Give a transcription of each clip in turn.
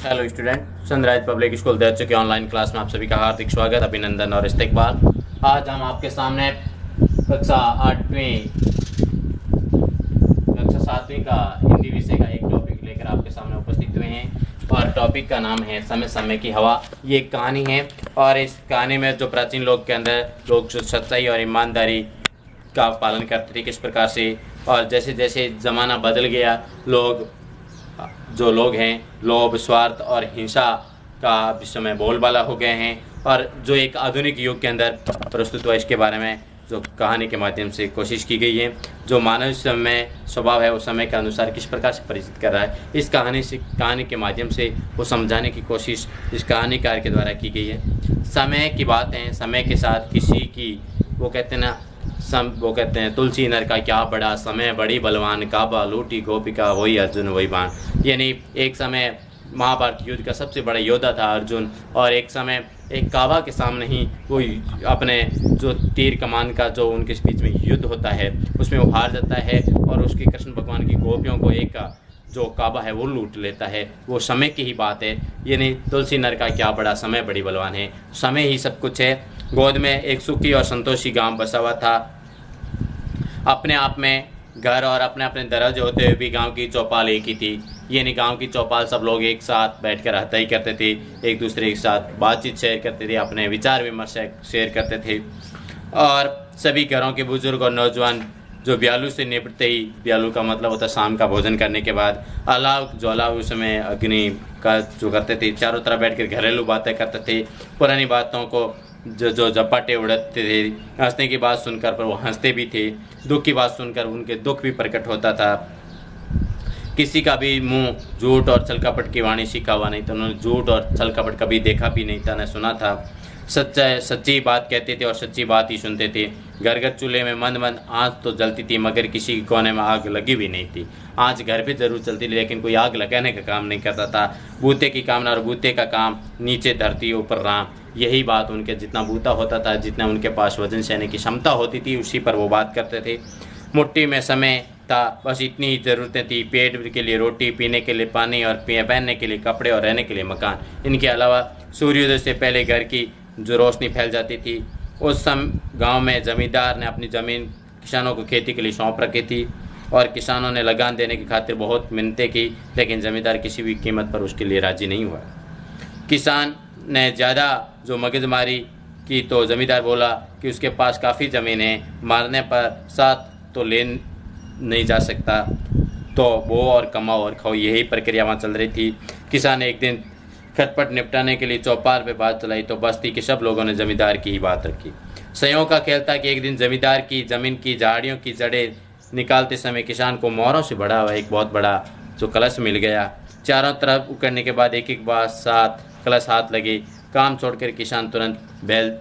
Hello student, sunrise public school Devchu के online class में आप सभी का हार्दिक स्वागत, अभिनंदन और इस्तकबाल। आज हम आपके सामने कक्षा 7वीं का हिंदी विषय का एक टॉपिक लेकर आपके सामने उपस्थित हुए हैं और टॉपिक का नाम है समय समय की हवा। ये एक कहानी है और इस कहानी में जो प्राचीन लोग के अंदर लोग जो सच्चाई और ईमानदारी का पालन करते थे किस प्रकार से, और जैसे जैसे ज़माना बदल गया जो लोग हैं लोभ, स्वार्थ और हिंसा का विश्व में बोलबाला हो गए हैं और जो एक आधुनिक युग के अंदर प्रस्तुत हुआ, इसके बारे में जो कहानी के माध्यम से कोशिश की गई है। जो मानव समय स्वभाव है उस समय के अनुसार किस प्रकार से परिचित कर रहा है, इस कहानी के माध्यम से वो समझाने की कोशिश इस कहानीकार के द्वारा की गई है। समय की बात है, समय के साथ किसी की वो कहते हैं तुलसी नर का क्या बड़ा, समय बड़ी बलवान, काबा लूटी गोपिका वही अर्जुन वही बाण। यानी एक समय महाभारत युद्ध का सबसे बड़ा योद्धा था अर्जुन, और एक समय एक काबा के सामने ही वो अपने जो तीर कमान का जो उनके बीच में युद्ध होता है उसमें वो हार जाता है और उसके कृष्ण भगवान की गोपियों को एक जो काबा है वो लूट लेता है। वो समय की ही बात है। यानी तुलसी नर का क्या बड़ा, समय बड़ी बलवान है, समय ही सब कुछ है। गोद में एक सुखी और संतोषी गांव बसा हुआ था। अपने आप में घर और अपने अपने दरवाजे होते हुए भी गांव की चौपाल एक ही थी। यानी गांव की चौपाल सब लोग एक साथ बैठकर रहता ही करते थे, एक दूसरे के साथ बातचीत शेयर करते थे, अपने विचार विमर्श शेयर करते थे। और सभी घरों के बुजुर्ग और नौजवान जो ब्यालू से निपटते ही, ब्यालू का मतलब होता है शाम का भोजन करने के बाद अलाव ज्वाला उस समय अग्नि का जो करते थे, चारों तरफ बैठकर घरेलू बातें करते थे। पुरानी बातों को जो झपाटे उड़ाते थे, हंसने की बात सुनकर पर वो हंसते भी थे, दुख की बात सुनकर उनके दुख भी प्रकट होता था। किसी का भी मुंह झूठ और छल कपट की वाणी सीखा हुआ नहीं था, उन्होंने झूठ और छल कपट कभी देखा भी नहीं था, न सुना था। सच्ची बात कहते थे और सच्ची बात ही सुनते थे। घर घर चूल्हे में मंद मंद आँच तो जलती थी मगर किसी कोने में आग लगी भी नहीं थी। आँच घर पे जरूर चलती थी लेकिन कोई आग लगाने का काम नहीं करता था। बूते की कामना और बूते का काम, नीचे धरती ऊपर राम, यही बात उनके जितना बूता होता था, जितना उनके पास वजन सहने की क्षमता होती थी उसी पर वो बात करते थे। मुट्ठी में समय था, बस इतनी ही ज़रूरतें थी, पेट के लिए रोटी, पीने के लिए पानी और पहनने के लिए कपड़े और रहने के लिए मकान। इनके अलावा सूर्योदय से पहले घर की जो रोशनी फैल जाती थी। उस गांव में ज़मींदार ने अपनी ज़मीन किसानों को खेती के लिए सौंप रखी थी और किसानों ने लगान देने की खातिर बहुत मिन्नतें की, लेकिन ज़मींदार किसी भी कीमत पर उसके लिए राज़ी नहीं हुआ। किसान ने ज़्यादा जो मगजमारी की तो ज़मींदार बोला कि उसके पास काफ़ी ज़मीन है, मारने पर साथ तो ले नहीं जा सकता, तो बो और कमाओ और खाओ, यही प्रक्रिया वहाँ चल रही थी। किसान ने एक दिन खटपट निपटाने के लिए चौपाल पे बात चलाई तो बस्ती के सब लोगों ने जमींदार की ही बात रखी। संयोग का खेल था कि एक दिन जमींदार की ज़मीन की झाड़ियों की जड़ें निकालते समय किसान को मोहरों से बढ़ा हुआ एक बहुत बड़ा जो कलश मिल गया। चारों तरफ उकड़ने के बाद एक एक बार 7 कलश हाथ लगे। काम छोड़कर किसान तुरंत बैल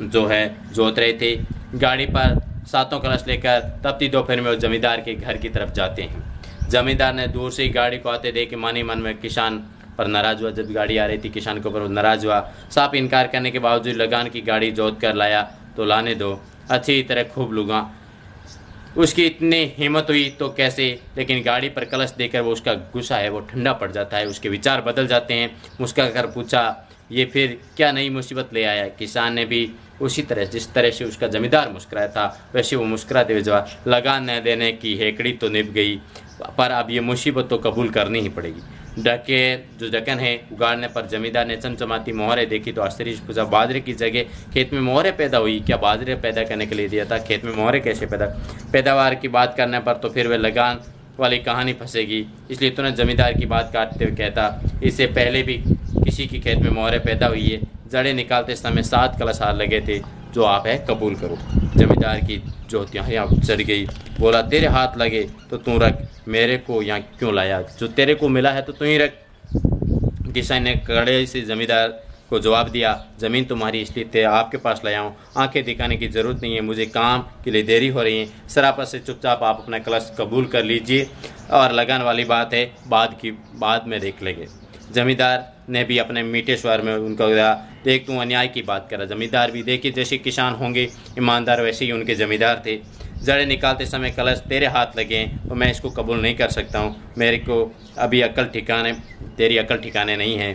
जो है जोत रहे थे। गाड़ी पर 7 कलश लेकर तपती दोपहर में वो जमींदार के घर की तरफ जाते हैं। जमींदार ने दूर से ही गाड़ी को आते देख मानी मन में किसान पर नाराज हुआ। जब गाड़ी आ रही थी किसान के ऊपर नाराज हुआ। साफ इनकार करने के बावजूद लगान की गाड़ी जोत कर लाया तो लाने दो, अच्छी तरह खूब लूँगा। उसकी इतनी हिम्मत हुई तो कैसे, लेकिन गाड़ी पर कलश देकर वो उसका गुस्सा है वो ठंडा पड़ जाता है, उसके विचार बदल जाते हैं। मुस्कुरा कर पूछा, ये फिर क्या नई मुसीबत ले आया? किसान ने भी उसी तरह जिस तरह से उसका जमींदार मुस्कुराया था वैसे वो मुस्कुराते हुए जवाब, लगान न देने की हेकड़ी तो निभ गई, पर अब ये मुसीबत तो कबूल करनी ही पड़ेगी। ढक्कन है उगाड़ने पर जमींदार ने चमचमाती मोहरें देखी तो आश्चर्य से पूछा, बाजरे की जगह खेत में मोहरें पैदा हुई? क्या बाजरे पैदा करने के लिए दिया था, खेत में मोहरें कैसे पैदावार की बात करने पर तो फिर वह लगान वाली कहानी फंसेगी। इसलिए तुरंत जमींदार की बात काटते हुए कहता, इससे पहले भी किसी की खेत में मोहरें पैदा हुई है, जड़ें निकालते समय 7 कलश हाथ लगे थे, जो आप है कबूल करो। जमींदार की ज्योतियाँ यहाँ चढ़ गई। बोला, तेरे हाथ लगे तो तू रख, मेरे को यहाँ क्यों लाया? जो तेरे को मिला है तो तू ही रख। किसान ने कड़े से जमींदार को जवाब दिया, ज़मीन तुम्हारी इसलिए आपके पास लाया हूँ, आंखें दिखाने की ज़रूरत नहीं है, मुझे काम के लिए देरी हो रही है। सरापत से चुपचाप आप अपना कलश कबूल कर लीजिए और लगान वाली बात है बाद में देख लेंगे। जमींदार ने भी अपने मीठे स्वर में उनको कहा, देख तू अन्याय की बात कर रहा। जमींदार भी देखिए जैसे किसान होंगे ईमानदार वैसे ही उनके जमींदार थे। जड़ें निकालते समय कलश तेरे हाथ लगे तो मैं इसको कबूल नहीं कर सकता हूँ। मेरे को अभी तेरी अकल ठिकाने नहीं है।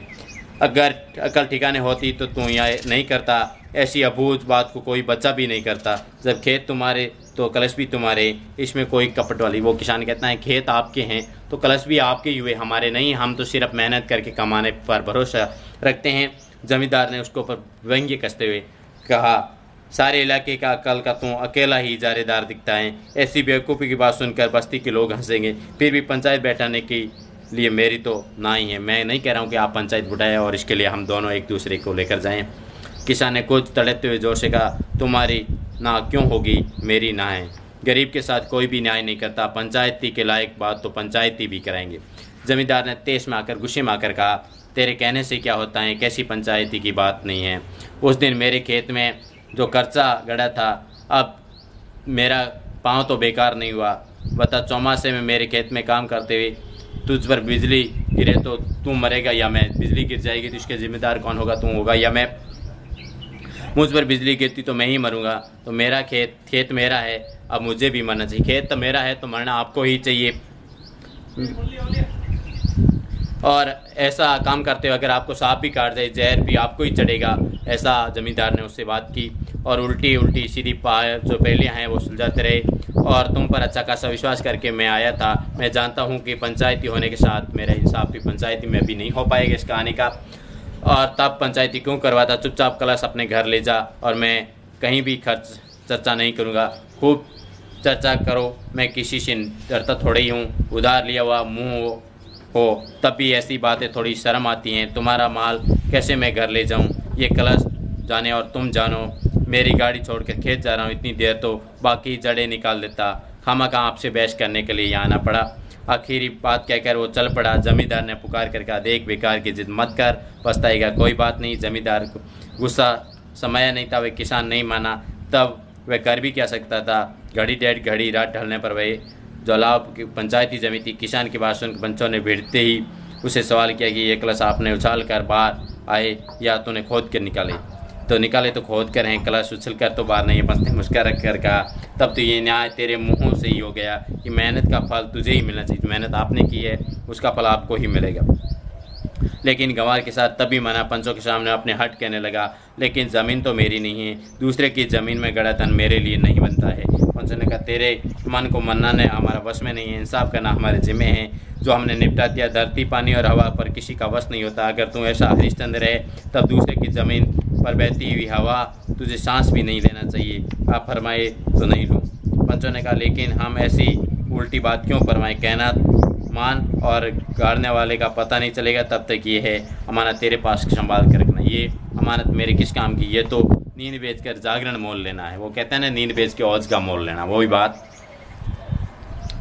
अगर अकल ठिकाने होती तो तू यहाँ नहीं करता। ऐसी अबूझ बात को कोई बच्चा भी नहीं करता। जब खेत तुम्हारे तो कलश भी तुम्हारे, इसमें कोई कपट वाली। वो किसान कहता है खेत आपके हैं तो कलश भी आपके ही हुए, हमारे नहीं। हम तो सिर्फ मेहनत करके कमाने पर भरोसा रखते हैं। जमींदार ने उसको पर व्यंग्य कसते हुए कहा, सारे इलाके का अकल का तू अकेला ही इजारेदार दिखता है। ऐसी बेवकूफ़ी की बात सुनकर बस्ती के लोग हंसेंगे। फिर भी पंचायत बैठाने के लिए मेरी तो ना ही है। मैं नहीं कह रहा हूँ कि आप पंचायत बुलाएं और इसके लिए हम दोनों एक दूसरे को लेकर जाएं। किसान ने कुछ तड़पते हुए जोर से कहा, तुम्हारी ना क्यों होगी, मेरी ना है। गरीब के साथ कोई भी न्याय नहीं करता। पंचायती के लायक बात तो पंचायती भी कराएंगे। जमींदार ने तेज में आकर गुस्से में आकर कहा, तेरे कहने से क्या होता है, कैसी पंचायती की बात नहीं है। उस दिन मेरे खेत में जो खर्चा गड़ा था, अब मेरा पाँव तो बेकार नहीं हुआ। बता, चौमासे में मेरे खेत में काम करते हुए तुझ पर बिजली गिरे तो तू मरेगा या मैं? बिजली गिर जाएगी तो इसके जिम्मेदार कौन होगा, तू होगा या मैं? मुझ पर बिजली गिरती तो मैं ही मरूंगा। तो मेरा खेत मेरा है, अब मुझे भी मरना चाहिए। खेत तो मेरा है तो मरना आपको ही चाहिए। और ऐसा काम करते हुए अगर आपको सांप भी काट जाए, जहर भी आपको ही चढ़ेगा। ऐसा जमींदार ने उससे बात की और उल्टी सीधी जो पहेलियाँ हैं वो सुलझाते रहे। और तुम पर अच्छा खासा विश्वास करके मैं आया था। मैं जानता हूँ कि पंचायती होने के साथ मेरा इंसाफ भी पंचायती में भी नहीं हो पाएगा इस कहानी का। और तब पंचायती क्यों करवाता? चुपचाप कलश अपने घर ले जा और मैं कहीं भी चर्चा नहीं करूँगा। खूब चर्चा करो, मैं किसी से डरता थोड़ी ही हूँ। उधार लिया हुआ मुँह हो तब भी ऐसी बातें थोड़ी शर्म आती हैं। तुम्हारा माल कैसे मैं घर ले जाऊँ, ये कलश जाने और तुम जानो। मेरी गाड़ी छोड़कर खेत जा रहा हूँ, इतनी देर तो बाकी जड़ें निकाल देता। खामखा आपसे बहस करने के लिए यहाँ आना पड़ा। आखिरी बात कहकर वो चल पड़ा। जमींदार ने पुकार कर कहा, देख बेकार की जिद मत कर, पछताएगा। कोई बात नहीं। जमींदार को गुस्सा समाया नहीं था। वह किसान नहीं माना, तब वह कर भी क्या सकता था। घड़ी डेढ़ घड़ी रात ढलने पर वह जलाब की पंचायती जमीन थी। किसान की बात सुनकर पंचों ने भिड़ते ही उसे सवाल किया कि ये कलश आपने उछाल कर बाहर आए या तूने खोद कर निकाले? तो निकाले तो खोद कर हैं, कलश उछल कर तो बाहर नहीं। बस ने मुस्कुरा कर कहा, तब तो ये न्याय तेरे मुँहों से ही हो गया कि मेहनत का फल तुझे ही मिलना चाहिए। मेहनत आपने की है, उसका फल आपको ही मिलेगा। लेकिन गंवार के साथ तभी मना। पंचों के सामने अपने हट कहने लगा, लेकिन ज़मीन तो मेरी नहीं है, दूसरे की ज़मीन में गड़ा धन मेरे लिए नहीं बनता है। पंचों ने कहा, तेरे मन को मनाने हमारा वश में नहीं है, इंसाफ करना हमारे जिम्मे है। जो हमने निपटा दिया, धरती पानी और हवा पर किसी का वश नहीं होता। अगर तू ऐसा हरिश्चंद्र है तब दूसरे की ज़मीन पर बहती हुई हवा तुझे सांस भी नहीं लेना चाहिए। आप फरमाए तो नहीं लूँ। पंचों ने कहा, लेकिन हम ऐसी उल्टी बात क्यों फरमाएं? कहना मान और गाड़ने वाले का पता नहीं चलेगा तब तक ये है अमानत तेरे पास संभाल कर रखना। ये अमानत मेरे किस काम की? ये तो नींद बेचकर जागरण मोल लेना है। वो कहते हैं ना, नींद बेच के औज का मोल लेना, वही बात।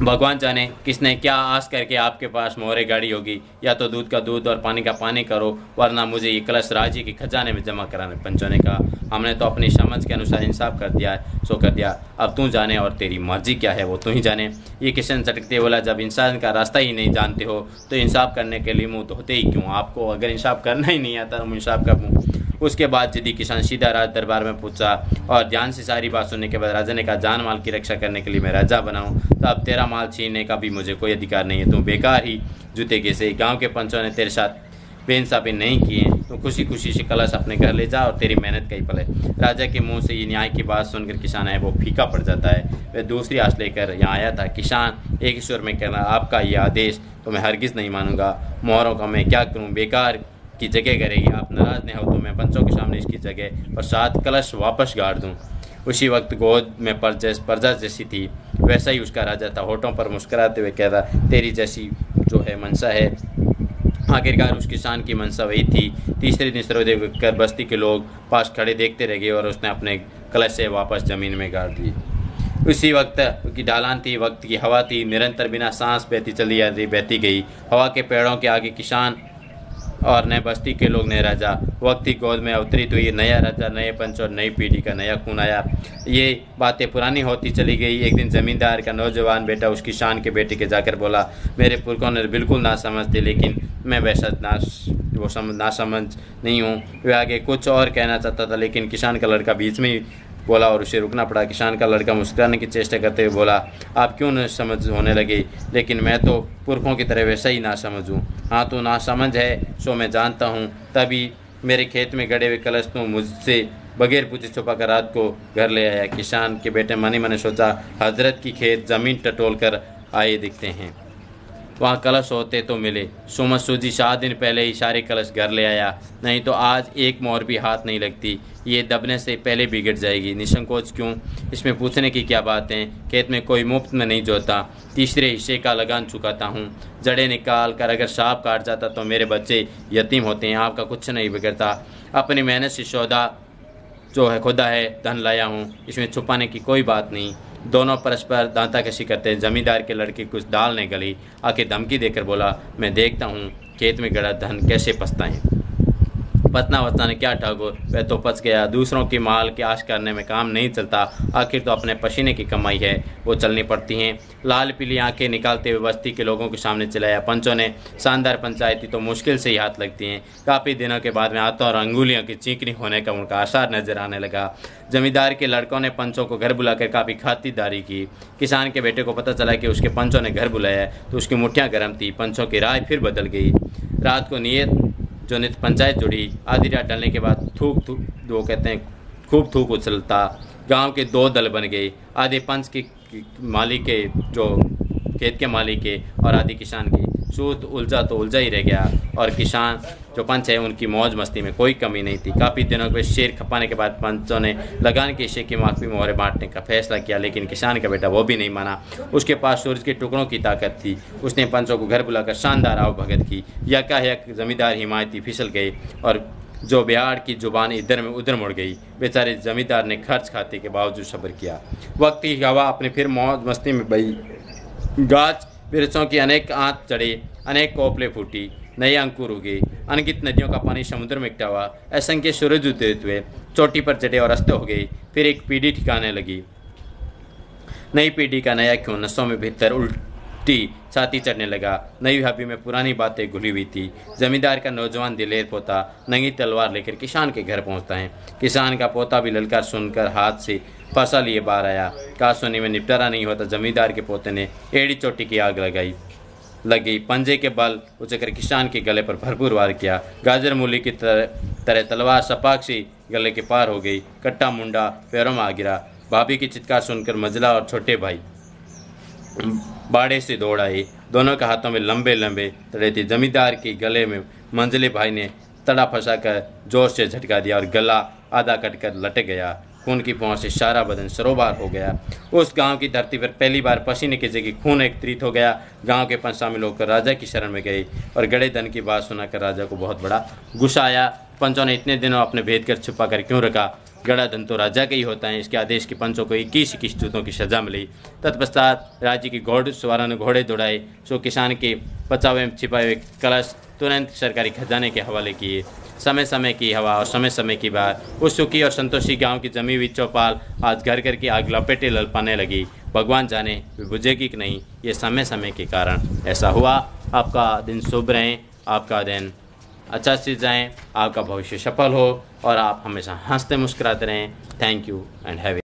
भगवान जाने किसने क्या आस करके आपके पास मोहरे गाड़ी होगी। या तो दूध का दूध और पानी का पानी करो, वरना मुझे ये कलश राज्य के खजाने में जमा कराने। पंचों ने कहा, हमने तो अपनी समझ के अनुसार इंसाफ कर दिया है, सो कर दिया। अब तू जाने और तेरी मर्जी क्या है वो तू ही जाने। ये किशन चटकते बोला, जब इंसान का रास्ता ही नहीं जानते हो तो इंसाफ करने के लिए मुँह तो होते ही क्यों? आपको अगर इंसाफ करना ही नहीं आता तो इंसाफ का मुँह। उसके बाद जिद्दी किसान सीधा राज दरबार में पूछा और ध्यान से सारी बात सुनने के बाद राजा ने कहा, जान माल की रक्षा करने के लिए मैं राजा बनाऊं, तो अब तेरा माल छीनने का भी मुझे कोई अधिकार नहीं है। तुम बेकार ही जूते के से। गाँव के पंचों ने तेरे साथ बेइंसाफी नहीं किए, तो खुशी खुशी से कलश अपने घर ले जा और तेरी मेहनत का ही फल है। राजा के मुंह से ये न्याय की बात सुनकर किसान है वो फीका पड़ जाता है। वह दूसरी आस लेकर यहाँ आया था। किसान एक ही सुर में कहना, आपका ये आदेश तो मैं हरगिज़ नहीं मानूंगा। मोहरों का मैं क्या करूँ, बेकार की जगह करेगी। आप नाराज नहीं हो तो मैं पंचों के सामने इसकी जगह और साथ कलश वापस गाड़ दूँ। उसी वक्त गोद में प्रजा जैसी थी वैसा ही उसका राजा था। होठों पर मुस्कुराते हुए कह रहा, तेरी जैसी जो है मनसा है। आखिरकार उस किसान की मनसा वही थी। तीसरे दिन सूर्योदय कर बस्ती के लोग पास खड़े देखते रह गए और उसने अपने कलश से वापस ज़मीन में गाड़ दी। उसी वक्त की ढालान थी, वक्त की हवा थी, निरंतर बिना सांस बहती गई। हवा के पेड़ों के आगे किसान और नए बस्ती के लोग नए राजा। वक्त की गोद में अवतरित हुई नया राजा, नए पंच और नई पीढ़ी का नया खून आया। ये बातें पुरानी होती चली गई। एक दिन जमींदार का नौजवान बेटा उस किसान के बेटे के जाकर बोला, मेरे पुरखों ने बिल्कुल ना समझ थे, लेकिन मैं वैसा ना समझ नहीं हूँ। वे आगे कुछ और कहना चाहता था, लेकिन किसान का लड़का बीच में बोला और उसे रुकना पड़ा। किसान का लड़का मुस्कुराने की चेष्टा करते हुए बोला, आप क्यों न समझ होने लगे? लेकिन मैं तो पुरखों की तरह वैसा ही ना समझूँ। हाँ, तो ना समझ है सो मैं जानता हूँ, तभी मेरे खेत में गड़े हुए कलश तो मुझसे बगैर पूछे छुपा कर रात को घर ले आया। किसान के बेटे मनी मन सोचा, हजरत की खेत ज़मीन टटोल कर आए दिखते हैं, वहाँ कलश होते तो मिले। सुमत सूजी 7 दिन पहले ही सारे कलश घर ले आया, नहीं तो आज एक मोहर भी हाथ नहीं लगती। ये दबने से पहले बिगड़ जाएगी। निसंकोच क्यों, इसमें पूछने की क्या बात है? खेत में कोई मुफ्त में नहीं जोता, तीसरे हिस्से का लगान चुकाता हूँ। जड़ें निकाल कर अगर सांप काट जाता तो मेरे बच्चे यतीम होते हैं। आपका कुछ नहीं बिगड़ता। अपनी मेहनत से सौदा जो है खुदा है, धन लाया हूँ, इसमें छुपाने की कोई बात नहीं। दोनों परस्पर दांताकशी करते। जमींदार के लड़के कुछ दाल नहीं गली, आके धमकी देकर बोला, मैं देखता हूँ खेत में गड़ा धन कैसे पछताएं। पतना वतना ने क्या ठाकुर, वह तो पच गया। दूसरों की माल की आश करने में काम नहीं चलता, आखिर तो अपने पसीने की कमाई है, वो चलनी पड़ती हैं। लाल पीली आंखें निकालते हुए बस्ती के लोगों के सामने चलाया। पंचों ने शानदार पंचायती तो मुश्किल से ही हाथ लगती हैं। काफ़ी दिनों के बाद में हाथों और अंगुलियों की चीकनी होने का उनका आसार नजर आने लगा। जमींदार के लड़कों ने पंचों को घर बुलाकर काफ़ी खातिरदारी की। किसान के बेटे को पता चला कि उसके पंचों ने घर बुलाया तो उसकी मुठ्ठियाँ गर्म थी। पंचों की राय फिर बदल गई। रात को जो नित पंचायत जुड़ी, आधी रात डलने के बाद वो कहते हैं खूब थूक उछलता। गांव के 2 दल बन गए, आधे पंच के मालिक के, जो खेत के मालिक के, और आधे किसान के। सूत उलझा तो उलझा ही रह गया, और किसान जो पंच है उनकी मौज मस्ती में कोई कमी नहीं थी। काफ़ी दिनों के शेर खपाने के बाद पंचों ने लगान के हिस्से की माफी मोहरे बांटने का फैसला किया, लेकिन किसान का बेटा वो भी नहीं माना। उसके पास सूरज के टुकड़ों की ताकत थी। उसने पंचों को घर बुलाकर शानदार आवभगत की। यकायक जमींदार हिमायती फिसल गए और जो बिहार की जुबान इधर में उधर मुड़ गई। बेचारे जमींदार ने खर्च खाते के बावजूद सब्र किया। वक्त की हवा अपने फिर मौज मस्ती में बही। गाछ वृक्षों की अनेक आंत चढ़े, अनेक कोपले फूटी, नए अंकुर उगे। अनगिनत नदियों का पानी समुद्र में इकट्ठा हुआ। असंख्य सूरज उदित हुए, चोटी पर चढ़े और अस्त हो गए। फिर एक पीढ़ी ठिकाने लगी। नई पीढ़ी का नया खून नसों में भीतर उल्टी छाती चढ़ने लगा। नई हबी में पुरानी बातें घुली हुई थी। जमींदार का नौजवान दिलेर पोता नंगी तलवार लेकर किसान के घर पहुंचता है। किसान का पोता भी ललकार सुनकर हाथ से फंसा लिए बाहर आया। कासुनी में निपटारा नहीं होता, जमींदार के पोते ने एड़ी चोटी की आग लगी। पंजे के बल उचकर किसान के गले पर भरपूर वार किया। गाजर मूली की तरह तलवार सपाक सी गले के पार हो गई। कट्टा मुंडा पैरों में आ गिरा। भाभी की चित्कार सुनकर मजला और छोटे भाई बाड़े से दौड़ आए। दोनों के हाथों में लंबे लंबे तड़े थे। जमींदार के गले में मंझले भाई ने तड़ा फंसाकर जोर से झटका दिया और गला आधा कटकर लटक गया। खून की पहुंच से सारा बदन सरोबार हो गया। उस गांव की धरती पर पहली बार पसीने की जगह खून एकत्रित हो गया। गांव के पंच शामिल होकर राजा की शरण में गए और गड़े धन की बात सुनाकर राजा को बहुत बड़ा गुस्सा आया। पंचों ने इतने दिनों अपने भेद कर छुपा कर क्यों रखा? गड़ा धन तो राजा का ही होता है। इसके आदेश के पंचों को 21 जूतों की सजा मिली। तत्पश्चात राज्य की घोड़सवारों ने घोड़े दौड़ाए। सो किसान के बचावे में छिपाए हुए कलश तुरंत सरकारी खजाने के हवाले किए। समय समय की हवा और समय समय की बात, उस सुखी और संतोषी गांव की जमी हुई चौपाल आज घर घर की आग लपेटे ललपाने लगी। भगवान जाने वे बुझेगी कि नहीं, ये समय समय के कारण ऐसा हुआ। आपका दिन शुभ रहें, आपका दिन अच्छा से जाएं, आपका भविष्य सफल हो और आप हमेशा हंसते मुस्कुराते रहें। Thank you and have